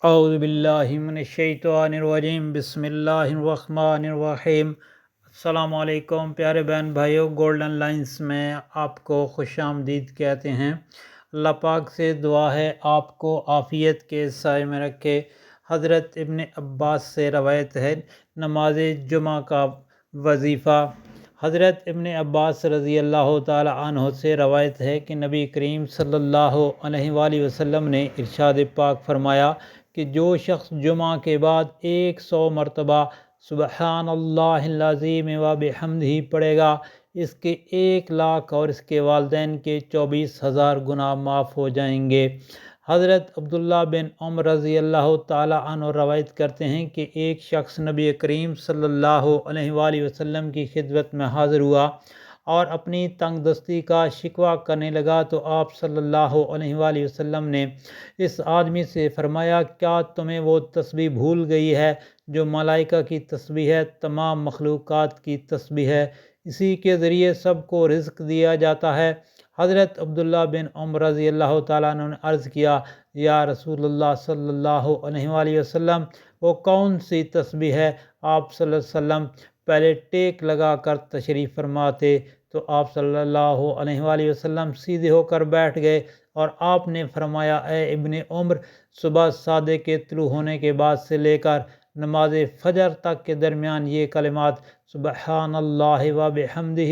اعوذ باللہ من الشیطان الرجیم، بسم اللہ الرحمن الرحیم۔ السلام علیکم پیارے بہن بھائیوں، گولڈن لائنز میں آپ کو خوش آمدید کہتے ہیں۔ اللہ پاک سے دعا ہے آپ کو عافیت کے سائے میں رکھے۔ حضرت ابن عباس سے روایت ہے نماز جمعہ کا وظیفہ۔ حضرت ابن عباس رضی اللہ تعالی عنہ سے روایت ہے کہ نبی کریم صلی اللہ علیہ وآلہ وسلم نے ارشاد پاک فرمایا کہ جو شخص جمعہ کے بعد 100 مرتبہ سبحان اللہ العظیم و بحمدہ پڑھے گا، اس کے 1,00,000 اور اس کے والدین کے 24,000 گناہ معاف ہو جائیں گے۔ حضرت عبداللہ بن عمر رضی اللہ تعالی عنہ روایت کرتے ہیں کہ ایک شخص نبی کریم صلی اللہ علیہ وآلہ وسلم کی خدمت میں حاضر ہوا اور اپنی تنگ دستی کا شکوہ کرنے لگا، تو آپ صلی اللہ علیہ وآلہ وسلم نے اس آدمی سے فرمایا، کیا تمہیں وہ تسبیح بھول گئی ہے جو ملائکہ کی تسبیح ہے، تمام مخلوقات کی تسبیح ہے، اسی کے ذریعے سب کو رزق دیا جاتا ہے۔ حضرت عبداللہ بن عمر رضی اللہ تعالیٰ عنہ نے عرض کیا، یا رسول اللہ صلی اللہ علیہ وآلہ وسلم، وہ کون سی تسبیح ہے؟ آپ صلی اللہ علیہ وسلم پہلے ٹیک لگا کر تشریف فرماتے، تو آپ صلی اللہ علیہ وآلہ وسلم سیدھے ہو کر بیٹھ گئے اور آپ نے فرمایا، اے ابن عمر، صبح صادق کے طلوع ہونے کے بعد سے لے کر نماز فجر تک کے درمیان یہ کلمات سبحان اللہ و بحمدہ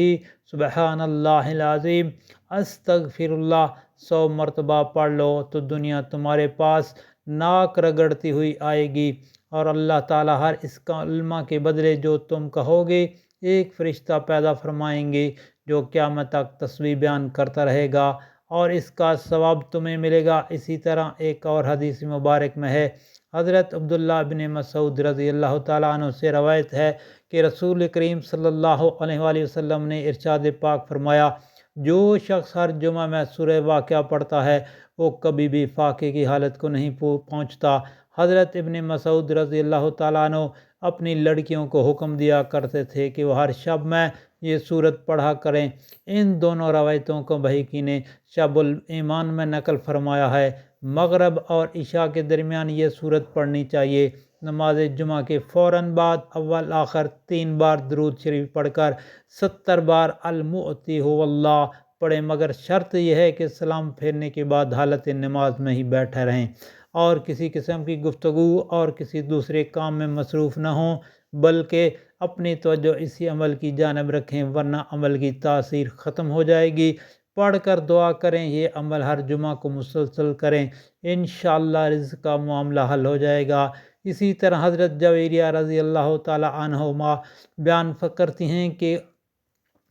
سبحان اللہ العظیم استغفر اللہ 100 مرتبہ پڑھ لو تو دنیا تمہارے پاس ناک رگڑتی ہوئی آئے گی، اور اللہ تعالیٰ ہر اس کلمہ کے بدلے جو تم کہو گے ایک فرشتہ پیدا فرمائیں گے جو قیامت تک تسبیح بیان کرتا رہے گا، اور اس کا ثواب تمہیں ملے گا۔ اسی طرح ایک اور حدیث مبارک میں ہے، حضرت عبداللہ بن مسعود رضی اللہ تعالیٰ عنہ سے روایت ہے کہ رسول کریم صلی اللہ علیہ وآلہ وسلم نے ارشاد پاک فرمایا، جو شخص ہر جمعہ میں سورہ واقعہ پڑھتا ہے وہ کبھی بھی فاقے کی حالت کو نہیں پہنچتا۔ حضرت ابن مسعود رضی اللہ تعالیٰ عنہ اپنی لڑکیوں کو حکم دیا کرتے تھے کہ وہ ہر شب میں یہ صورت پڑھا کریں۔ ان دونوں روایتوں کو بہقی نے شعب الایمان میں نقل فرمایا ہے۔ مغرب اور عشاء کے درمیان یہ صورت پڑھنی چاہیے۔ نماز جمعہ کے فوراً بعد اول آخر 3 بار درود شریف پڑھ کر 70 بار المؤتی هو اللہ پڑھیں، مگر شرط یہ ہے کہ سلام پھیرنے کے بعد حالت نماز میں ہی بیٹھے رہیں اور کسی قسم کی گفتگو اور کسی دوسرے کام میں مصروف نہ ہوں، بلکہ اپنی توجہ اسی عمل کی جانب رکھیں، ورنہ عمل کی تاثیر ختم ہو جائے گی۔ پڑھ کر دعا کریں، یہ عمل ہر جمعہ کو مسلسل کریں، انشاءاللہ رزق کا معاملہ حل ہو جائے گا۔ اسی طرح حضرت جویریہ رضی اللہ تعالی عنہما بیان کرتی ہیں کہ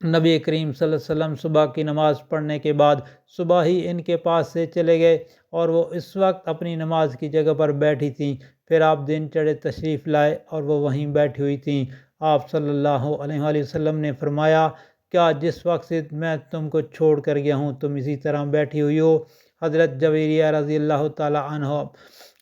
نبی کریم صلی اللہ علیہ وسلم صبح کی نماز پڑھنے کے بعد صبح ہی ان کے پاس سے چلے گئے اور وہ اس وقت اپنی نماز کی جگہ پر بیٹھی تھیں۔ پھر آپ دن چڑھے تشریف لائے اور وہ وہیں بیٹھی ہوئی تھیں۔ آپ صلی اللہ علیہ وآلہ وسلم نے فرمایا، کیا جس وقت سے میں تم کو چھوڑ کر گیا ہوں تم اسی طرح بیٹھی ہوئی ہو؟ حضرت جویریہ رضی اللہ تعالی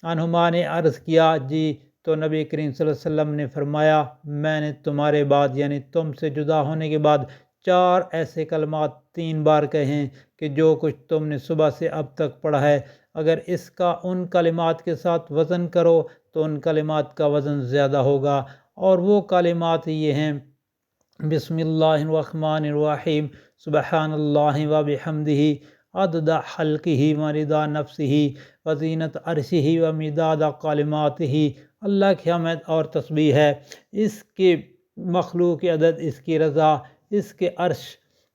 عنہما نے عرض کیا، جی، تو نبی کریم صلی اللہ علیہ وسلم نے فرمایا، میں نے تمہارے بعد یعنی تم سے جدا ہونے کے بعد 4 ایسے کلمات 3 بار کہے ہیں کہ جو کچھ تم نے صبح سے اب تک پڑھا ہے، اگر اس کا ان کلمات کے ساتھ وزن کرو تو ان کلمات کا وزن زیادہ ہوگا، اور وہ کلمات یہ ہیں، بسم اللہ الرحمن الرحیم سبحان اللہ و بحمدہ عدد خلقہ و رضا نفسہ و زینت عرشہ و مداد کلماتہ۔ اللہ کی حمد اور تسبیح ہے، اس کے مخلوق کی عدد، اس کی رضا، اس کے عرش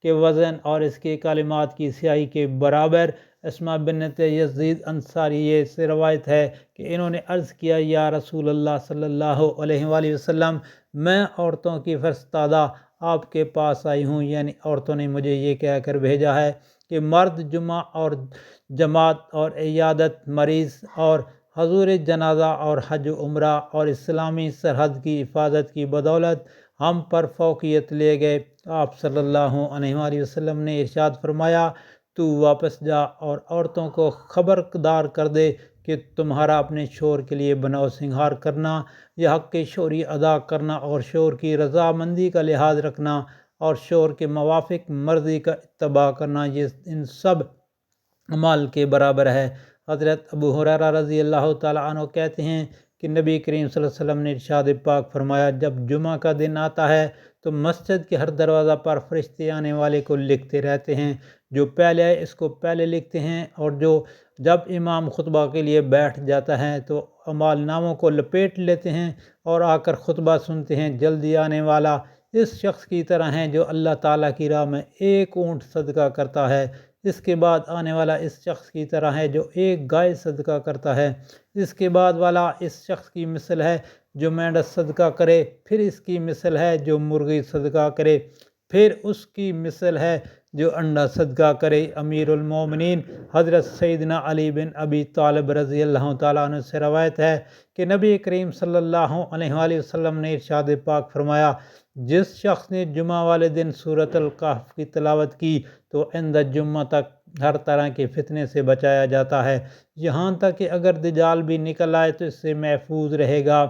کے وزن اور اس کے کلمات کی سیاہی کے برابر۔ اسماء بنت یزید انصاریہ سے روایت ہے کہ انہوں نے عرض کیا، یا رسول اللہ صلی اللہ علیہ وآلہ وسلم، میں عورتوں کی فرستادہ آپ کے پاس آئی ہوں، یعنی عورتوں نے مجھے یہ کہہ کر بھیجا ہے کہ مرد جمعہ اور جماعت اور عیادت مریض اور حضور جنازہ اور حج عمرہ اور اسلامی سرحد کی حفاظت کی بدولت ہم پر فوقیت لے گئے۔ آپ صلی اللہ علیہ وآلہ وسلم نے ارشاد فرمایا، تو واپس جا اور عورتوں کو خبردار کر دے کہ تمہارا اپنے شوہر کے لیے بناؤ سنگھار کرنا یا حق شوہری ادا کرنا اور شوہر کی رضامندی کا لحاظ رکھنا اور شوہر کے موافق مرضی کا اتباع کرنا، یہ ان سب اعمال کے برابر ہے۔ حضرت ابو ہریرہ رضی اللہ تعالیٰ عنہ کہتے ہیں کہ نبی کریم صلی اللہ علیہ وسلم نے ارشاد پاک فرمایا، جب جمعہ کا دن آتا ہے تو مسجد کے ہر دروازہ پر فرشتے آنے والے کو لکھتے رہتے ہیں، جو پہلے آئے اس کو پہلے لکھتے ہیں، اور جب امام خطبہ کے لیے بیٹھ جاتا ہے تو اعمال ناموں کو لپیٹ لیتے ہیں اور آ کر خطبہ سنتے ہیں۔ جلدی آنے والا اس شخص کی طرح ہے جو اللہ تعالیٰ کی راہ میں ایک اونٹ صدقہ کرتا ہے، اس کے بعد آنے والا اس شخص کی طرح ہے جو ایک گائے صدقہ کرتا ہے، اس کے بعد والا اس شخص کی مثل ہے جو مینڈا صدقہ کرے، پھر اس کی مثل ہے جو مرغی صدقہ کرے، پھر اس کی مثل ہے جو انڈا صدقہ کرے۔ امیر المومنین حضرت سیدنا علی بن ابی طالب رضی اللہ تعالیٰ عنہ سے روایت ہے کہ نبی کریم صلی اللہ علیہ وآلہ وسلم نے ارشاد پاک فرمایا، جس شخص نے جمعہ والے دن سورۃ الکہف کی تلاوت کی تو عند جمعہ تک ہر طرح کے فتنے سے بچایا جاتا ہے، یہاں تک کہ اگر دجال بھی نکل آئے تو اس سے محفوظ رہے گا۔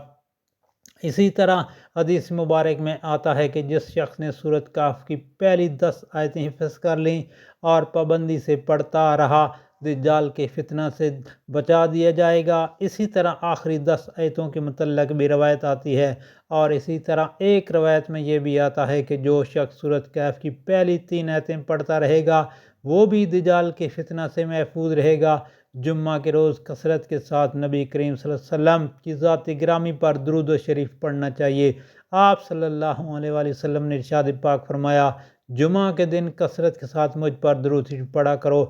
اسی طرح حدیث مبارک میں آتا ہے کہ جس شخص نے سورۃ کہف کی پہلی 10 آیتیں حفظ کر لیں اور پابندی سے پڑھتا رہا، دجال کے فتنہ سے بچا دیا جائے گا۔ اسی طرح آخری 10 آیتوں کے متعلق بھی روایت آتی ہے، اور اسی طرح ایک روایت میں یہ بھی آتا ہے کہ جو شخص سورۃ کہف کی پہلی 3 آیتیں پڑھتا رہے گا وہ بھی دجال کے فتنہ سے محفوظ رہے گا۔ جمعہ کے روز کثرت کے ساتھ نبی کریم صلی اللہ علیہ وسلم کی ذات گرامی پر درود و شریف پڑھنا چاہیے۔ آپ صلی اللہ علیہ وآلہ وسلم نے ارشاد پاک فرمایا، جمعہ کے دن کثرت کے ساتھ مجھ پر درود شریف پڑھا کرو،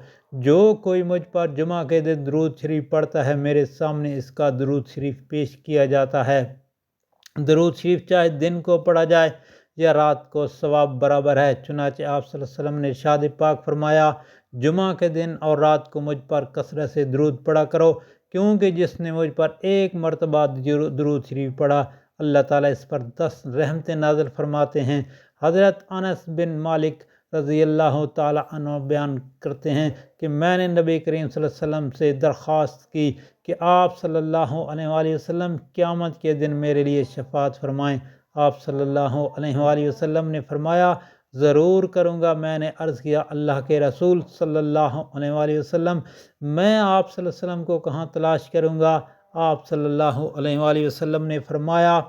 جو کوئی مجھ پر جمعہ کے دن درود شریف پڑھتا ہے میرے سامنے اس کا درود شریف پیش کیا جاتا ہے۔ درود شریف چاہے دن کو پڑھا جائے یا رات کو، ثواب برابر ہے۔ چنانچہ آپ صلی اللہ علیہ وسلم نے ارشاد پاک فرمایا، جمعہ کے دن اور رات کو مجھ پر کثرت سے درود پڑھا کرو، کیونکہ جس نے مجھ پر ایک مرتبہ درود شریف پڑھا اللہ تعالیٰ اس پر 10 رحمتیں نازل فرماتے ہیں۔ حضرت انس بن مالک رضی اللہ تعالیٰ عنہ بیان کرتے ہیں کہ میں نے نبی کریم صلی اللہ علیہ وسلم سے درخواست کی کہ آپ صلی اللہ علیہ وآلہ وسلم قیامت کے دن میرے لیے شفاعت فرمائیں۔ آپ صلی اللہ علیہ وآلہ وسلم نے فرمایا، ضرور کروں گا۔ میں نے عرض کیا، اللہ کے رسول صلی اللہ علیہ وآلہ وسلم، میں آپ صلی اللہ علیہ وسلم کو کہاں تلاش کروں گا؟ آپ صلی اللہ علیہ وآلہ وسلم نے فرمایا،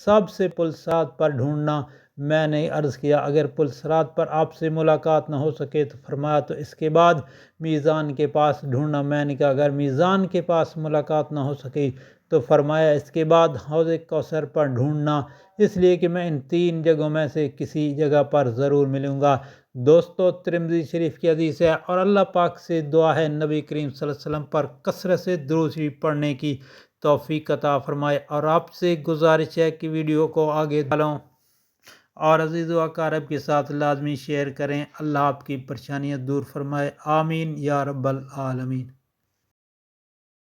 سب سے پل صراط پر ڈھونڈنا۔ میں نے عرض کیا، اگر پل صراط پر آپ سے ملاقات نہ ہو سکے تو فرمایا تو اس کے بعد میزان کے پاس ڈھونڈنا۔ میں نے کہا اگر میزان کے پاس ملاقات نہ ہو سکی تو فرمایا اس کے بعد حوض کوثر پر ڈھونڈنا، اس لیے کہ میں ان 3 جگہوں میں سے کسی جگہ پر ضرور ملوں گا۔ دوستو، ترمذی شریف کی حدیث ہے، اور اللہ پاک سے دعا ہے نبی کریم صلی اللہ علیہ وسلم پر کثرت سے درود شریف پڑھنے کی توفیق عطا فرمائے، اور آپ سے گزارش ہے کہ ویڈیو کو آگے ڈالیں اور عزیز و اقارب کے ساتھ لازمی شیئر کریں۔ اللہ آپ کی پریشانیاں دور فرمائے، آمین یا رب العالمین۔